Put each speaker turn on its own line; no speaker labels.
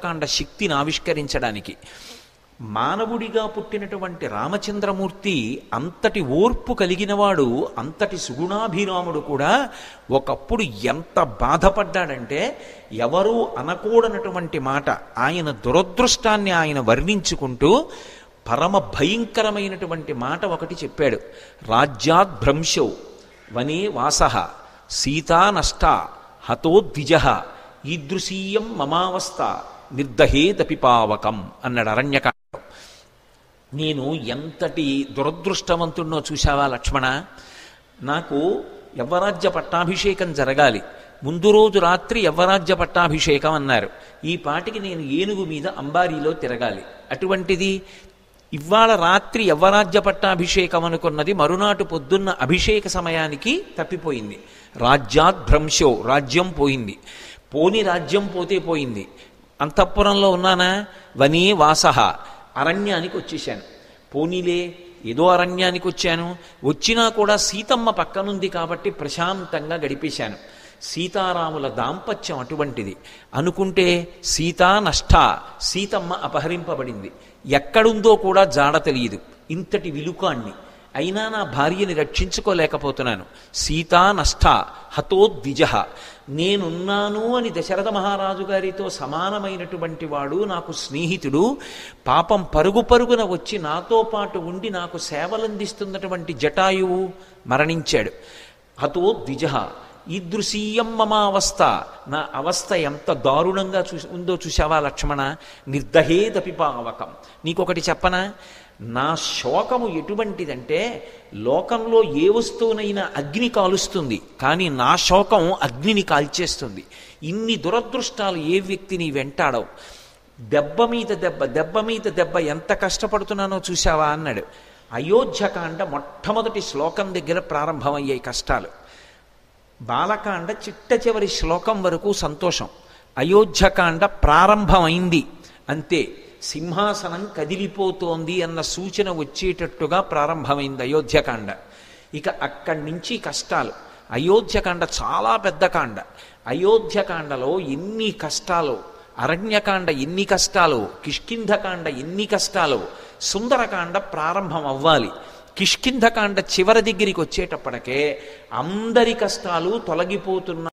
కాండ శక్తిని ఆవిష్కరించడానికి. మానవుడిగా పుట్టినటువంటి రామచంద్రమూర్తి అంతటి ఓర్పు కలిగినవాడు, అంతటి సుగుణాభిరాముడు కూడా ఒకప్పుడు ఎంత బాధపడ్డాడంటే, ఎవరూ అనకూడనటువంటి మాట, ఆయన దురదృష్టాన్ని ఆయన వర్ణించుకుంటూ పరమ భయంకరమైనటువంటి మాట ఒకటి చెప్పాడు. రాజ్యాద్భ్రంశౌ వనే వాసః సీతా నష్ట హతో ద్విజః ఈదృశీయం మమావస్థ నిర్దహేదపి పావకం అన్నాడు అరణ్యకాండం. నేను ఎంతటి దురదృష్టవంతుడినో చూశావా లక్ష్మణ, నాకు యవ్వరాజ్య పట్టాభిషేకం జరగాలి, ముందు రోజు రాత్రి యవ్వరాజ్య పట్టాభిషేకం అన్నారు, ఈ పాటికి నేను ఏనుగు మీద అంబారీలో తిరగాలి, అటువంటిది ఇవాళ రాత్రి యవ్వరాజ్య పట్టాభిషేకం అనుకున్నది మరునాటు పొద్దున్న అభిషేక సమయానికి తప్పిపోయింది. రాజ్యాద్భ్రంశో, రాజ్యం పోయింది. పోని రాజ్యం పోతే పోయింది, అంతఃపురంలో ఉన్నానా, వనే వాసః, అరణ్యానికి వచ్చేసాను. పోనీలే ఏదో అరణ్యానికి వచ్చాను, వచ్చినా కూడా సీతమ్మ పక్కనుంది కాబట్టి ప్రశాంతంగా గడిపేశాను. సీతారాముల దాంపత్యం అటువంటిది అనుకుంటే సీతా నష్ట, సీతమ్మ అపహరింపబడింది, ఎక్కడుందో కూడా జాడ తెలియదు. ఇంతటి విలుకాణ్ణి అయినా నా భార్యని రక్షించుకోలేకపోతున్నాను. సీతా నష్ట హతో ద్విజః, నేనున్నాను అని దశరథ మహారాజు గారితో సమానమైనటువంటి వాడు, నాకు స్నేహితుడు, పాపం పరుగు పరుగున వచ్చి నాతో పాటు ఉండి నాకు సేవలందిస్తున్నటువంటి జటాయువు మరణించాడు. హతో ద్విజః ఈదృశీయం మమావస్థ, నా అవస్థ ఎంత దారుణంగా ఉందో చూశావా లక్ష్మణ, నిర్దహేదపి పావకం. నీకొకటి చెప్పనా, నా శోకము ఎటువంటిదంటే, లోకంలో ఏ వస్తువునైనా అగ్ని కాలుస్తుంది, కానీ నా శోకం అగ్నిని కాల్చేస్తుంది. ఇన్ని దురదృష్టాలు ఏ వ్యక్తిని వెంటాడవు. దెబ్బ మీద దెబ్బ, దెబ్బ మీద దెబ్బ, ఎంత కష్టపడుతున్నానో చూశావా అన్నాడు. అయోధ్యకాండ మొట్టమొదటి శ్లోకం దగ్గర ప్రారంభమయ్యాయి కష్టాలు. బాలకాండ చిట్ట చివరి శ్లోకం వరకు సంతోషం. అయోధ్యకాండ ప్రారంభమైంది అంతే, సింహాసనం కదిలిపోతోంది అన్న సూచన వచ్చేటట్టుగా ప్రారంభమైంది అయోధ్యకాండ. ఇక అక్కడి నుంచి కష్టాలు. అయోధ్యకాండ చాలా పెద్ద కాండ. అయోధ్యకాండలో ఎన్ని కష్టాలు, అరణ్యకాండ ఎన్ని కష్టాలు, కిష్కింధకాండ ఎన్ని కష్టాలు. సుందరకాండ ప్రారంభం అవ్వాలి, కిష్కింధకాండ చివరి దగ్గరికి వచ్చేటప్పటికే అందరి కష్టాలు తొలగిపోతున్న